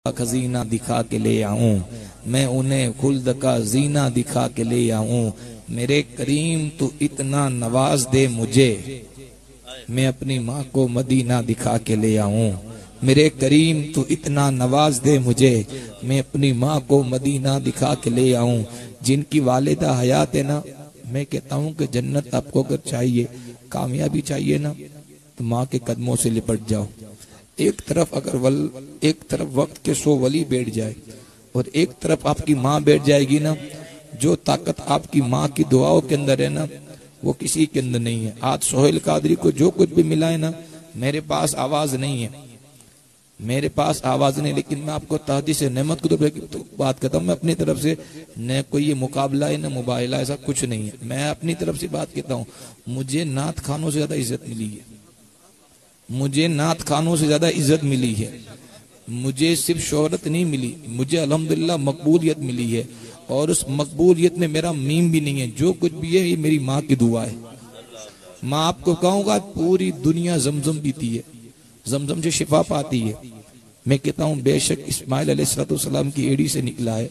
खजीना दिखा के ले आऊं, मैं उन्हें खुल्द का जीना दिखा के ले आऊं। मेरे करीम तू इतना नवाज दे मुझे, मैं अपनी माँ को मदीना दिखा के ले आऊं। मेरे करीम तू इतना नवाज दे मुझे, मैं अपनी माँ को मदीना दिखा के ले आऊं। जिनकी वालिदा हयात है ना, मैं कहता हूँ कि जन्नत आपको अगर चाहिए, कामयाबी चाहिए ना, तो माँ के कदमों से लिपट जाओ। एक तरफ एक तरफ वक्त के 100 वली बैठ जाए और एक तरफ आपकी माँ बैठ जाएगी ना, जो ताकत आपकी माँ की दुआओं के अंदर है ना, वो किसी के अंदर नहीं है। आज सोहेल कादरी को जो कुछ भी मिला है ना, मेरे पास आवाज नहीं है, मेरे पास आवाज नहीं, लेकिन मैं आपको तादी से नेमत को तो बात करता हूँ। मैं अपनी तरफ से न कोई ये मुकाबला है न मुबाहिला, ऐसा कुछ नहीं है। मैं अपनी तरफ से बात कहता हूँ, मुझे नात खानों से ज्यादा इज्जत मिली है, मुझे नात खानों से ज्यादा इज्जत मिली है। मुझे सिर्फ शोहरत नहीं मिली, मुझे अल्हम्दुलिल्लाह मकबूलियत मिली है, और उस मकबूलियत में मेरा मीम भी नहीं है। जो कुछ भी है ये मेरी माँ की दुआ है। माँ आपको कहूँगा, पूरी दुनिया जमजम पीती है, जमजम से शिफा पाती है। मैं कहता हूँ बेशक इस्माइल अलैहिस्सलाम की एड़ी से निकला है,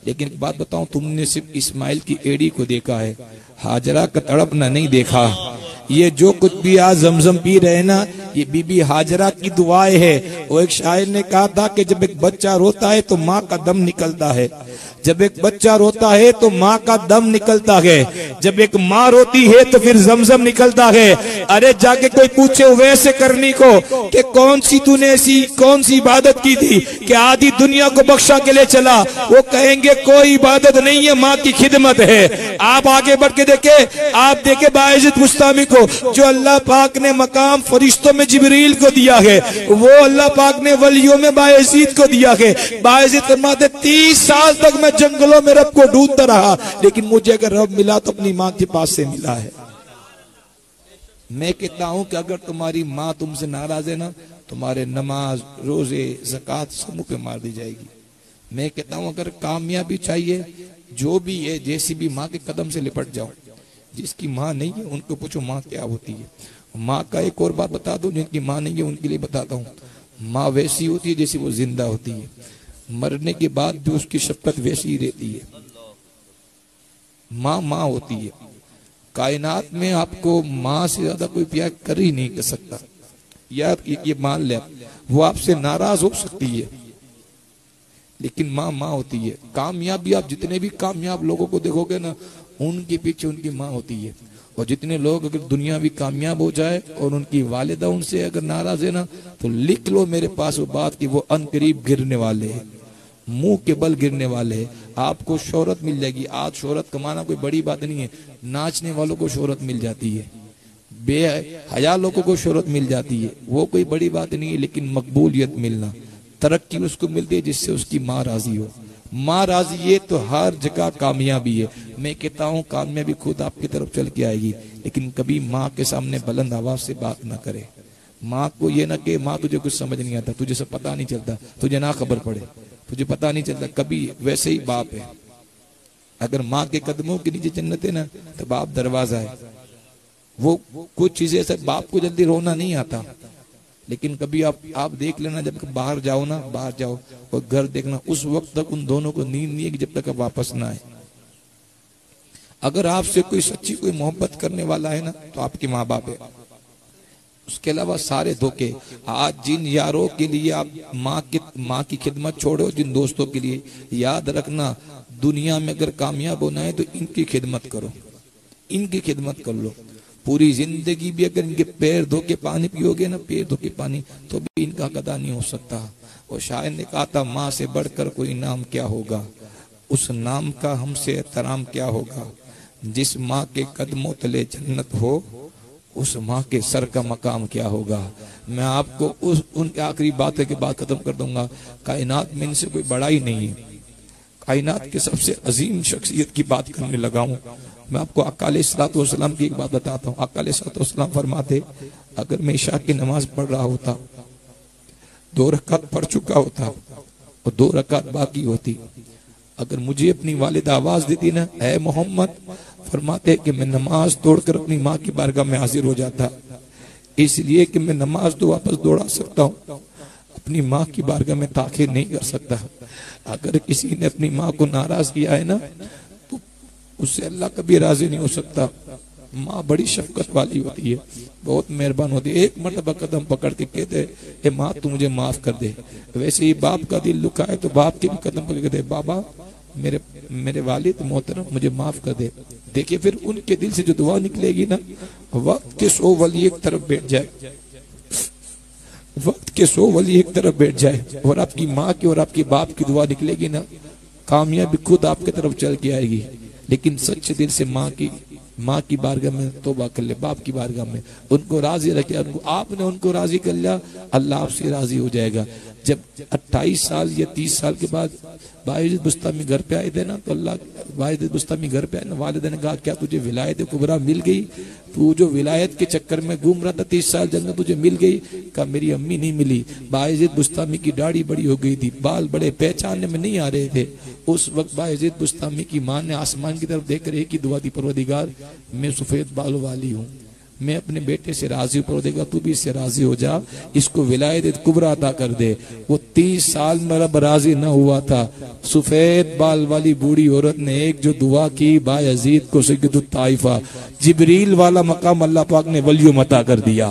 लेकिन एक बात बताऊं, तुमने सिर्फ इस्माइल की एड़ी को देखा है, हाजरा का तड़पना नहीं देखा। ये जो कुछ भी आज जमजम पी रहे ना, ये बीबी हाजरा की दुआएं है। वो एक शायर ने कहा था कि जब एक बच्चा रोता है तो माँ का दम निकलता है, जब एक बच्चा रोता है तो माँ का दम निकलता है, जब एक माँ रोती है तो फिर जमजम निकलता है। अरे जाके कोई पूछे वैसे करनी को कि कौन सी तूने ऐसी कौन सी इबादत की थी कि आधी दुनिया को बख्शा के लिए चला, वो कहेंगे कोई इबादत नहीं है, माँ की खिदमत है। आप आगे बढ़ के देखे, आप देखे बाइज़्ज़त मुस्तामी को, जो अल्लाह पाक ने मकाम फरिश्तों में जिब्रील को दिया है, वो अल्लाह पाक ने वलियों में बाइज़्ज़त को दिया है। बाइज़्ज़त फरमाते 30 साल तक मैं जंगलों में रब को ढूंढता रहा, लेकिन मुझे अगर रब मिला तो अपनी माँ के पास से मिला है। मैं कहता हूं कि अगर तुम्हारी माँ तुमसे नाराज है ना, तुम्हारे नमाज रोजे ज़कात सब मुंह पे मार दी जाएगी। मैं कहता हूं अगर कामयाबी चाहिए, जो भी है, जैसी भी माँ के कदम से लिपट जाओ। जिसकी माँ नहीं है उनको पूछो माँ क्या होती है। माँ का एक और बात बता दो, जिनकी माँ नहीं है उनके लिए बताता हूँ, माँ वैसी होती है जैसी वो जिंदा होती है, मरने के बाद भी उसकी शफ़क़त वैसी ही रहती है। माँ माँ होती है। कायनात में आपको माँ से ज्यादा कोई प्यार कर ही नहीं कर सकता। यार ये मान ले, वो आपसे नाराज हो सकती है, लेकिन माँ माँ होती है। कामयाबी, आप जितने भी कामयाब लोगों को देखोगे ना, उनके पीछे उनकी माँ होती है। और जितने लोग अगर दुनिया भी कामयाब हो जाए और उनकी वालिदा उनसे अगर नाराज है ना, तो लिख लो मेरे पास वो बात कि वो अनकरीब गिरने वाले हैं, मुंह के बल गिरने वाले हैं। आपको शोहरत मिल जाएगी। आज शोहरत कमाना कोई बड़ी बात नहीं है, नाचने वालों को शोहरत मिल जाती है, बेहया लोगों को शोहरत मिल जाती है, वो कोई बड़ी बात नहीं है। लेकिन मकबूलियत मिलना, तरक्की उसको मिलती है जिससे उसकी माँ राजी हो। माँ राजी है तो हर जगह कामयाबी है। मैं कहता हूँ कामयाबी खुद आपकी तरफ चल के आएगी, लेकिन कभी माँ के सामने बुलंद आवाज से बात ना करे। माँ को ये ना कि माँ तुझे कुछ समझ नहीं आता, तुझे सब पता नहीं चलता, तुझे ना खबर पड़े, तुझे पता नहीं चलता। कभी वैसे ही बाप है, अगर माँ के कदमों के नीचे जन्नत है ना, तो बाप दरवाजा है। वो कुछ चीजें ऐसे बाप को जल्दी रोना नहीं आता, लेकिन कभी आप देख लेना, जब बाहर जाओ ना, बाहर जाओ और घर देखना, उस वक्त तक उन दोनों को नींद नहीं है कि जब तक आप वापस ना आए। अगर आपसे कोई सच्ची कोई मोहब्बत करने वाला है ना, तो आपके माँ बाप है। उसके अलावा सारे धोखे। आज जिन यारों के लिए आप माँ की खिदमत छोड़ो, जिन दोस्तों के लिए, याद रखना दुनिया में अगर कामयाब होना है तो इनकी खिदमत करो, इनकी खिदमत कर लो। पूरी जिंदगी भी अगर इनके पैर धो के पानी पियोगे ना, पैर धो के पानी, तो भी इनका कदा नहीं हो सकता। और शायर ने कहा था, माँ से बढ़कर कोई नाम क्या होगा, उस नाम का हमसे एहतराम क्या होगा। जिस माँ के कदमों तले जन्नत हो, उस माँ के सर का मकाम क्या होगा। मैं आपको उनकी आखिरी बात के बाद खत्म कर दूंगा। कायनात में इनसे कोई बड़ा ही नहीं है। कायनात के सबसे अजीम शख्सियत की बात करने लगा हूँ। मैं आपको आका अलैहिस्सलाम की एक बात बताता हूँ। आका अलैहिस्सलाम फरमाते, अगर मैं इशा की नमाज पढ़ रहा होता, 2 रकात पढ़ चुका होता और 2 रकात बाकी होती, अगर मुझे अपनी वालिदा आवाज देती ना, ऐ मोहम्मद, फरमाते कि मैं नमाज तोड़कर अपनी माँ की बारगाह में हाजिर हो जाता, इसलिए कि मैं नमाज तो वापस दौड़ा सकता हूँ, अपनी माँ की बारगाह में ताखिर नहीं कर सकता। अगर किसी ने अपनी माँ को नाराज किया है ना तो उससे अल्लाह कभी राजी नहीं हो सकता। माँ बड़ी शफकत वाली होती है, बहुत मेहरबान होती है। एक मरतबा कदम पकड़ के कहते ए माँ तू मुझे माफ कर दे। वैसे ही बाप का दिल लुका है तो बाप के भी कदम पकड़ के दे बाबा मेरे वालिद मोहतरम मुझे माफ कर दे। देखिए फिर उनके दिल से जो दुआ निकलेगी ना, वक्त के 100 वली एक तरफ बैठ जाए, वक्त के 100 वली एक तरफ बैठ जाए और आपकी माँ की और आपकी बाप की दुआ निकलेगी ना, कामयाबी खुद आपके तरफ चल के आएगी। लेकिन सच्चे दिल से माँ की बारगाह में तौबा कर ले, बाप की बारगाह में उनको राजी रखे, आपने उनको राजी कर लिया, अल्लाह आपसे राजी हो जाएगा। जब 28 साल या 30 साल के बाद बायजीद बुस्तामी घर पे आए थे ना, तो अल्लाह बायजीद बुस्तामी घर पे आए ना, वालिद ने कहा क्या तुझे विलायत कुबरा मिल गई? तू जो विलायत के चक्कर में घूम रहा था 30 साल जन्नत तुझे मिल गई? कहा मेरी अम्मी नहीं मिली। बायजीद बुस्तामी की दाढ़ी बड़ी हो गई थी, बाल बड़े पहचानने में नहीं आ रहे थे। उस वक्त बायजीद बुस्तामी की माँ ने आसमान की तरफ देख रही की दुआ दी, परवरदिगार मैं सफेद बालों वाली हूँ, मैं अपने बेटे से राजी हूं, परवरदिगार तू भी इससे राजी हो जा, इसको विलायत कुबरा अता कर दे। वो 30 साल में रब राजी ना हुआ था। सफेद बाल वाली बूढ़ी औरत ने एक जो दुआ की, बायजीद को सय्यदुत ताइफा, जिब्रील वाला मकाम अल्लाह पाक ने वलियों अता कर दिया।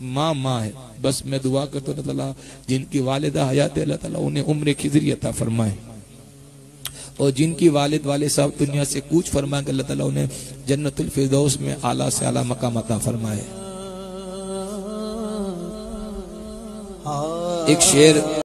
माँ है। बस मैं दुआ करता हूं अल्लाह ताला जिनकी वालिदा हयात है अल्लाह ताला उन्हें उम्र खिजरी अता फरमाए, और जिनकी वालिद वाले साहब दुनिया से कूच फरमाए अल्लाह ताला उन्हें जन्नतुल फिरदौस में आला से आला मकाम अता फरमाए। एक शेर